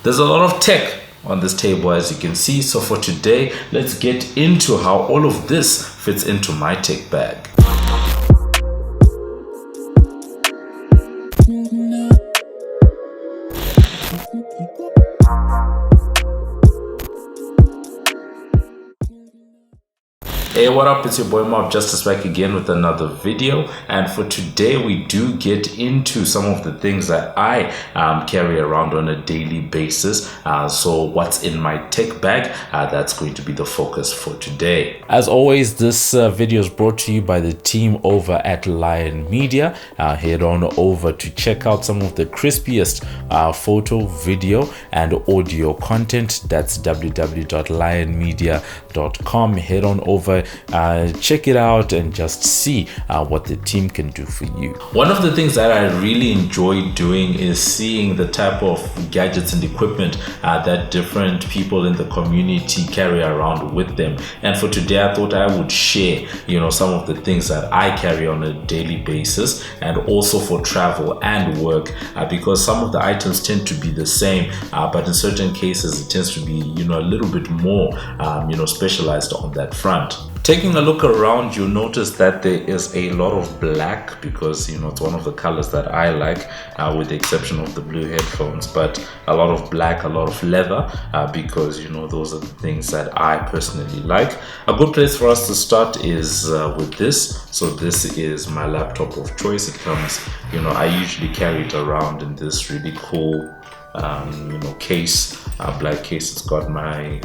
There's a lot of tech on this table, as you can see. So for today, let's get into how all of this fits into my tech bag. Hey, what up? It's your boy MobbJustice back again with another video, and for today we do get into some of the things that I carry around on a daily basis. So what's in my tech bag, that's going to be the focus for today. As always, this video is brought to you by the team over at Lion Media. Head on over to check out some of the crispiest photo, video and audio content. That's www.lionmedia.com. Head on over, check it out and just see what the team can do for you. One of the things that I really enjoy doing is seeing the type of gadgets and equipment that different people in the community carry around with them. And for today, I thought I would share, some of the things that I carry on a daily basis, and also for travel and work, because some of the items tend to be the same, but in certain cases it tends to be, a little bit more, specialized on that front. Taking a look around, you'll notice that there is a lot of black because, it's one of the colors that I like, with the exception of the blue headphones, but a lot of black, a lot of leather, because, those are the things that I personally like. A good place for us to start is with this. So this is my laptop of choice. It comes, I usually carry it around in this really cool case, black case. It's got my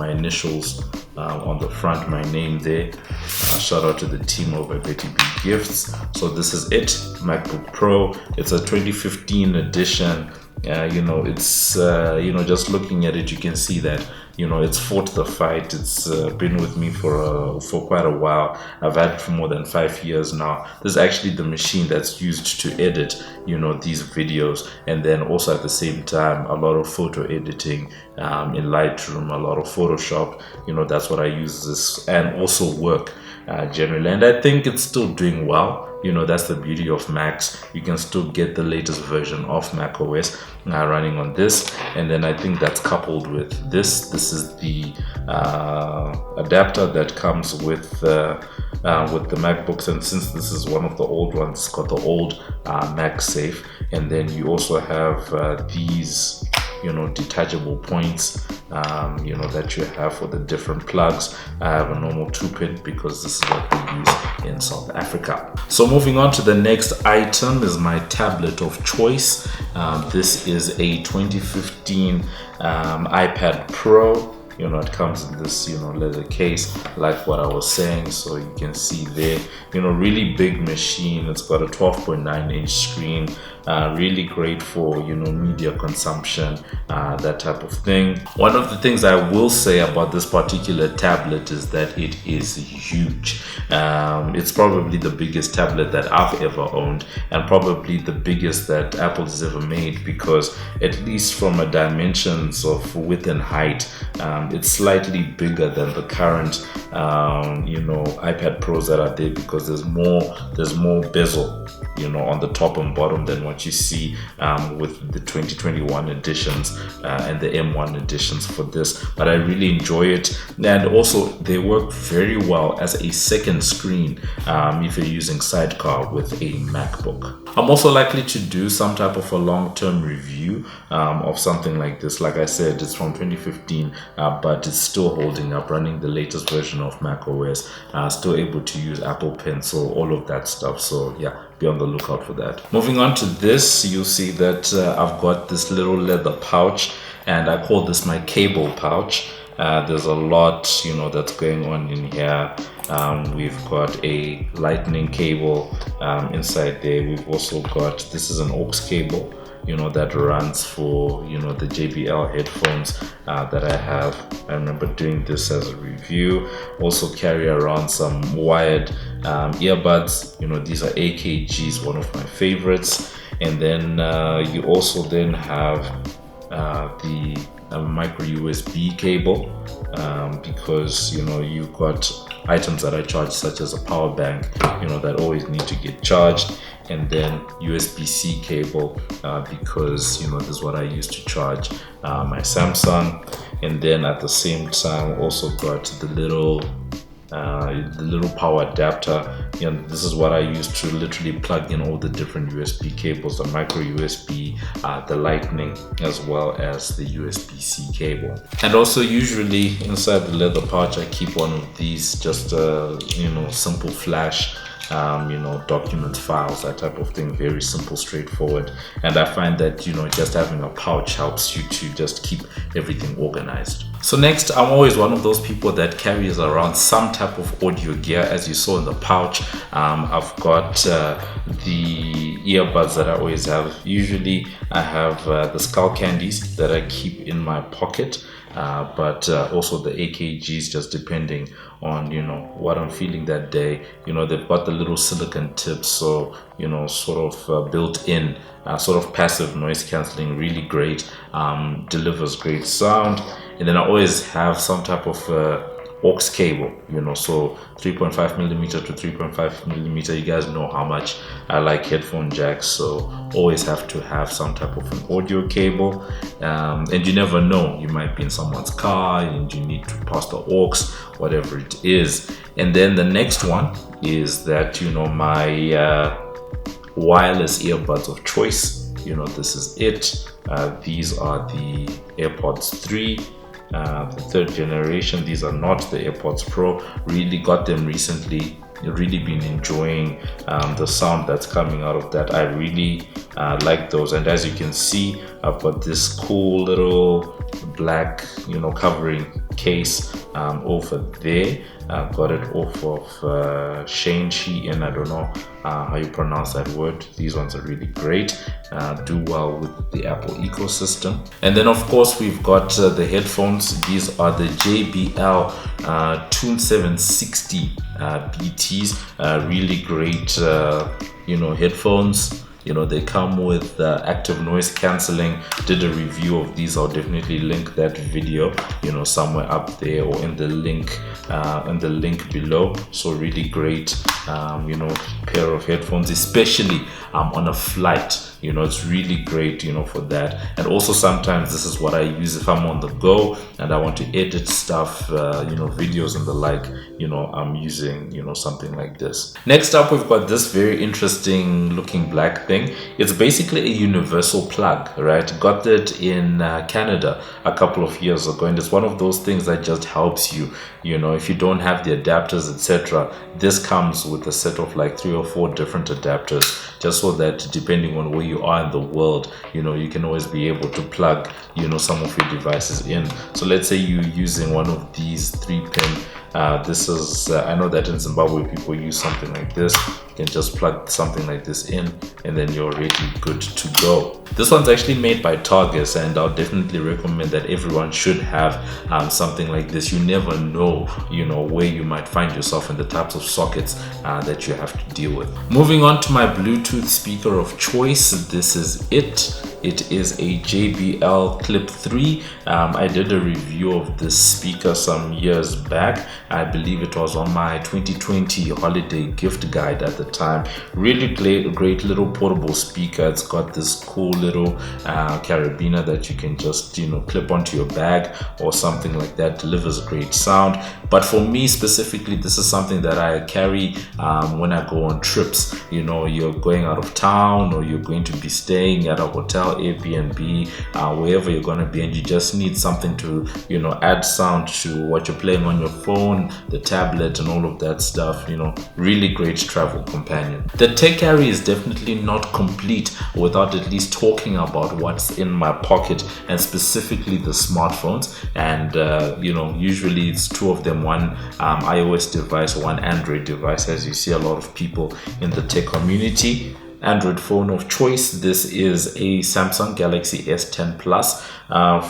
initials on the front, my name there. Shout out to the team over at LOTv Gifts. So this is it, MacBook Pro. It's a 2015 edition. It's just looking at it, you can see that it's fought the fight. It's been with me for quite a while. I've had it for more than 5 years now. This is actually the machine that's used to edit these videos, and then also at the same time a lot of photo editing in Lightroom, a lot of Photoshop. That's what I use this, and also work generally, and I think it's still doing well. That's the beauty of Macs. You can still get the latest version of Mac OS running on this, and then I think that's coupled with this. This is the adapter that comes with the MacBooks, and since this is one of the old ones, it's got the old MagSafe, and then you also have these detachable points that you have for the different plugs. I have a normal 2-pin because this is what we use in South Africa. So moving on to the next item is my tablet of choice. This is a 2015 iPad Pro. It comes in this leather case, like what I was saying. So you can see there, really big machine. It's got a 12.9-inch screen, really great for media consumption, that type of thing. One of the things I will say about this particular tablet is that it is huge. It's probably the biggest tablet that I've ever owned, and probably the biggest that Apple has ever made, because at least from a dimensions of width and height, it's slightly bigger than the current iPad Pros that are there, because there's more bezel on the top and bottom than what you see with the 2021 editions and the M1 editions for this. But I really enjoy it, and also they work very well as a second screen if you're using Sidecar with a MacBook. I'm also likely to do some type of a long-term review of something like this. Like I said, it's from 2015, but it's still holding up, running the latest version of Mac OS, still able to use Apple Pencil, all of that stuff. So yeah, be on the lookout for that. Moving on to this, you'll see that I've got this little leather pouch, and I call this my cable pouch. There's a lot that's going on in here. We've got a lightning cable inside there. We've also got, this is an aux cable that runs for the JBL headphones that I have. I remember doing this as a review. Also carry around some wired earbuds. These are AKGs, one of my favorites. And then you also then have the micro USB cable, because you've got items that I charge, such as a power bank, that always need to get charged, and then USB-C cable, because this is what I use to charge my Samsung. And then at the same time also got the little power adapter. This is what I use to literally plug in all the different USB cables, the micro USB, the lightning, as well as the USB-C cable. And also usually inside the leather pouch I keep one of these, just simple flash document files, that type of thing. Very simple, straightforward. And I find that just having a pouch helps you to just keep everything organized. So next, I'm always one of those people that carries around some type of audio gear. As you saw in the pouch, I've got the earbuds that I always have. Usually I have the skull candies that I keep in my pocket, but also the AKGs, just depending on what I'm feeling that day. They've got the little silicone tips, so sort of built in, sort of passive noise cancelling, really great, delivers great sound. And then I always have some type of aux cable, so 3.5mm to 3.5mm. You guys know how much I like headphone jacks, so always have to have some type of an audio cable. And you never know, you might be in someone's car and you need to pass the aux, whatever it is. And then the next one is that my wireless earbuds of choice. This is it. These are the AirPods 3, the 3rd generation. These are not the AirPods Pro. Really got them recently. Really been enjoying the sound that's coming out of that. I really like those. And as you can see, I've got this cool little black covering case over there. Got it off of Shane Shein. I don't know how you pronounce that word. These ones are really great, do well with the Apple ecosystem. And then of course we've got the headphones. These are the JBL Tune 760 BTs. Really great headphones. They come with active noise cancelling. Did a review of these. I'll definitely link that video somewhere up there, or in the link below. So really great pair of headphones, especially on a flight. It's really great for that. And also sometimes this is what I use if I'm on the go and I want to edit stuff, videos and the like. I'm using something like this. Next up, we've got this very interesting looking black thing. It's basically a universal plug, right? Got it in Canada a couple of years ago, and it's one of those things that just helps you. If you don't have the adapters, etc., this comes with a set of like 3 or 4 different adapters, just so that depending on where you are in the world, you can always be able to plug some of your devices in. So let's say you're using one of these 3-pin. This is I know that in Zimbabwe people use something like this. You can just plug something like this in, and then you're already good to go. This one's actually made by Targus, and I'll definitely recommend that everyone should have something like this. You never know where you might find yourself in the types of sockets that you have to deal with. Moving on to my Bluetooth speaker of choice. This is it. It is a JBL Clip 3. I did a review of this speaker some years back. I believe it was on my 2020 holiday gift guide at the time. Really great little portable speaker. It's got this cool little carabiner that you can just clip onto your bag or something like that. Delivers great sound. But for me specifically, this is something that I carry when I go on trips. You're going out of town, or you're going to be staying at a hotel, Airbnb, wherever you're going to be, and you just need something to add sound to what you're playing on your phone, the tablet, and all of that stuff. Really great travel companion. The tech carry is definitely not complete without at least talking about what's in my pocket, and specifically the smartphones. And usually it's 2 of them, one iOS device, one Android device, as you see a lot of people in the tech community. Android phone of choice. This is a Samsung Galaxy S10 Plus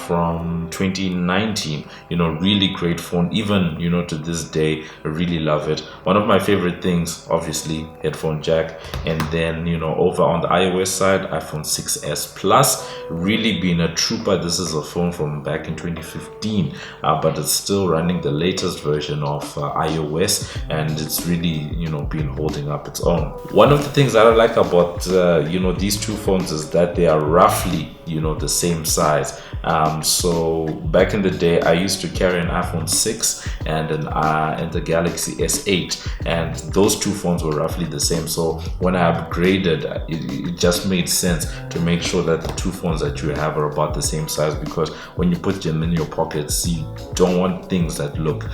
from 2019. Really great phone, even to this day. I really love it. One of my favorite things, obviously, headphone jack. And then over on the iOS side, iPhone 6s Plus, really been a trooper. This is a phone from back in 2015, but it's still running the latest version of iOS, and it's really been holding up its own. One of the things that I like about these two phones is that they are roughly the same size. So back in the day, I used to carry an iPhone 6 and the Galaxy S8, and those two phones were roughly the same. So when I upgraded, it just made sense to make sure that the two phones that you have are about the same size, because when you put them in your pockets, you don't want things that look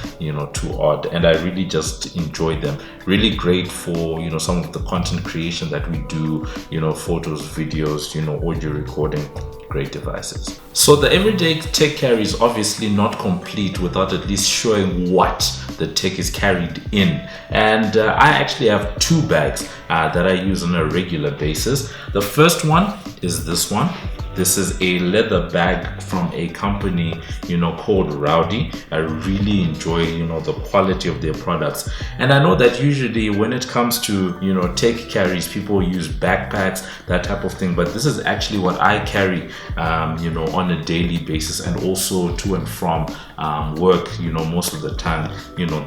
too odd. And I really just enjoy them. Really great for some of the content creation that we do, photos, videos, audio recording. Great devices. So the everyday tech carry is obviously not complete without at least showing what the tech is carried in. And I actually have two bags that I use on a regular basis. The first one is this one. This is a leather bag from a company, called Rowdy. I really enjoy, the quality of their products. And I know that usually when it comes to, tech carries, people use backpacks, that type of thing. But this is actually what I carry, on a daily basis, and also to and from work, most of the time,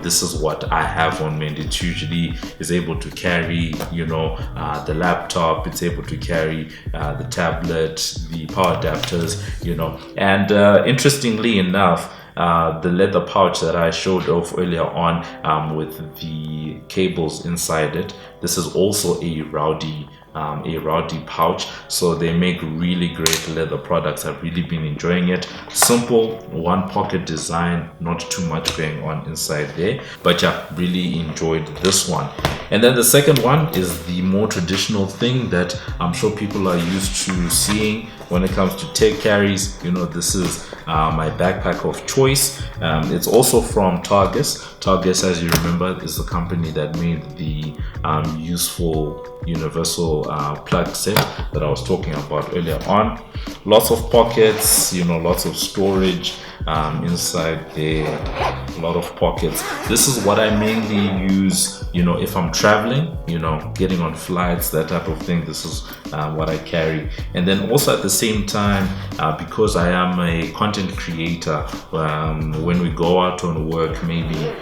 this is what I have on me. And it usually is able to carry, the laptop, it's able to carry the tablet, the power adapters, and interestingly enough, the leather pouch that I showed off earlier on with the cables inside it, this is also a Rowdy pouch. So they make really great leather products. I've really been enjoying it. Simple one pocket design, not too much going on inside there, but yeah, really enjoyed this one. And then the second one is the more traditional thing that I'm sure people are used to seeing when it comes to tech carries. This is my backpack of choice. It's also from Targus. Targus, as you remember, is the company that made the useful universal plug set that I was talking about earlier on. Lots of pockets, lots of storage inside there, a lot of pockets. This is what I mainly use, if I'm traveling, getting on flights, that type of thing. This is what I carry. And then also at the same time, because I am a content creator, when we go out on work, maybe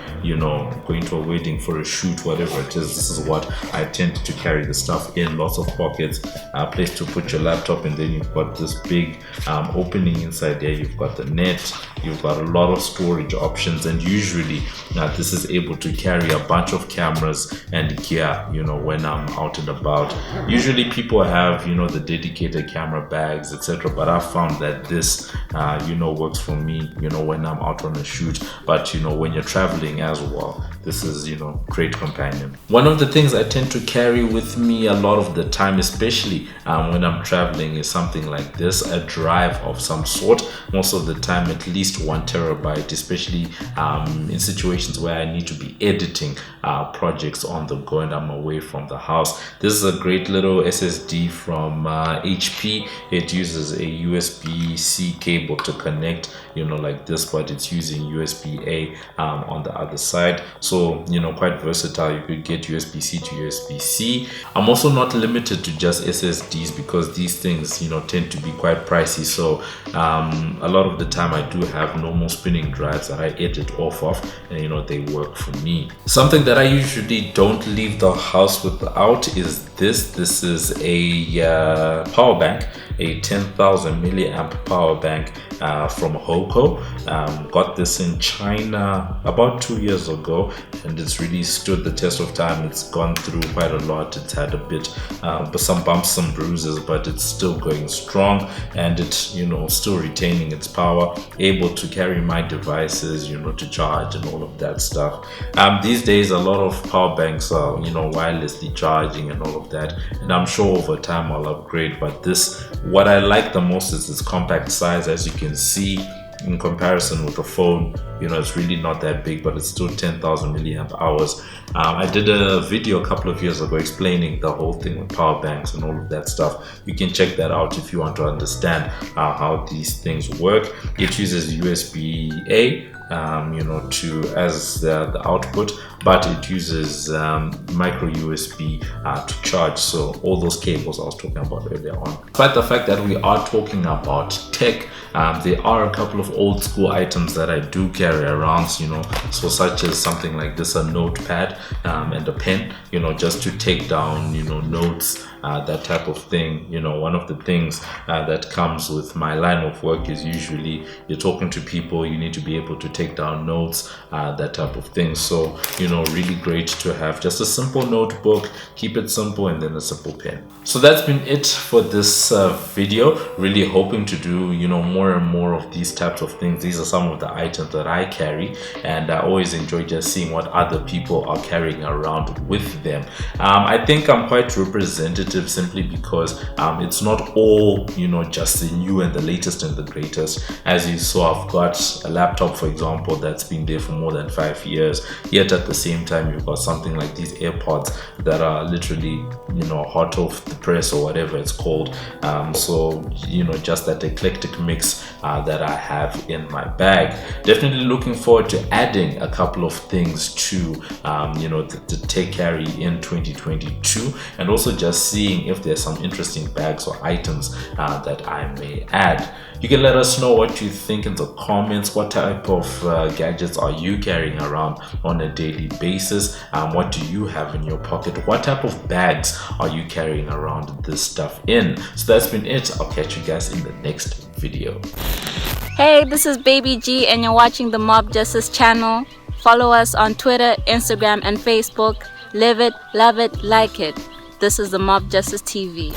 going to a wedding for a shoot, whatever it is, this is what I tend to carry the stuff in. Lots of pockets, a place to put your laptop, and then you've got this big opening inside there. You've got the net, you've got a lot of storage options, and usually this is able to carry a bunch of cameras and gear when I'm out and about. Usually people have the dedicated camera bags, etc., but I found that this works for me when I'm out on a shoot. But when you're traveling as well, this is great companion. One of the things I tend to carry with me a lot of the time, especially when I'm traveling, is something like this, a drive of some sort. Most of the time at least 1 terabyte, especially in situations where I need to be editing projects on the go and I'm away from the house. This is a great little SSD from HP. It uses a USB-C cable to connect like this, but it's using USB-A on the other side. So quite versatile. You could get USB-C to USB-C. I'm also not limited to just SSDs, because these things tend to be quite pricey. So a lot of the time I do have normal spinning drives that I edit off of, and they work for me. Something that I usually don't leave the house without is this. This is a power bank, a 10,000 milliamp power bank from Hoko. Got this in China about 2 years ago, and it's really stood the test of time. It's gone through quite a lot. It's had a bit some bumps, some bruises, but it's still going strong, and it's still retaining its power, able to carry my devices to charge and all of that stuff. These days a lot of power banks are wirelessly charging and all of that, and I'm sure over time I'll upgrade. But this, what I like the most is its compact size. As you can see, in comparison with a phone, you know, it's really not that big, but it's still 10,000 milliamp hours. I did a video a couple of years ago explaining the whole thing with power banks and all of that stuff. You can check that out if you want to understand how these things work. It uses USB-A, you know, as the output, but it uses micro USB to charge. So all those cables I was talking about earlier on. Despite the fact that we are talking about tech, there are a couple of old school items that I do carry around, you know, so such as something like this, a notepad and a pen, you know, just to take down, you know, notes, that type of thing. You know, one of the things that comes with my line of work is usually you're talking to people, you need to be able to take down notes, that type of thing. So, you know, really great to have just a simple notebook, keep it simple, and then a simple pen. So that's been it for this video. Really hoping to do, you know, more and more of these types of things. These are some of the items that I carry, and I always enjoy just seeing what other people are carrying around with them. I think I'm quite representative simply because it's not all, you know, just the new and the latest and the greatest. As you saw, I've got a laptop, for example, that's been there for more than 5 years, yet at the same time you've got something like these AirPods that are literally, you know, hot off the press or whatever it's called. So, you know, just that eclectic mix that I have in my bag. Definitely looking forward to adding a couple of things to, you know, the tech carry in 2022, and also just seeing if there's some interesting bags or items that I may add. You can let us know what you think in the comments. What type of gadgets are you carrying around on a daily basis? What do you have in your pocket? What type of bags are you carrying around this stuff in? So that's been it. I'll catch you guys in the next video. Hey, this is Baby G and you're watching the Mob Justice channel. Follow us on Twitter, Instagram, and Facebook. Live it, love it, like it. This is the Mob Justice TV.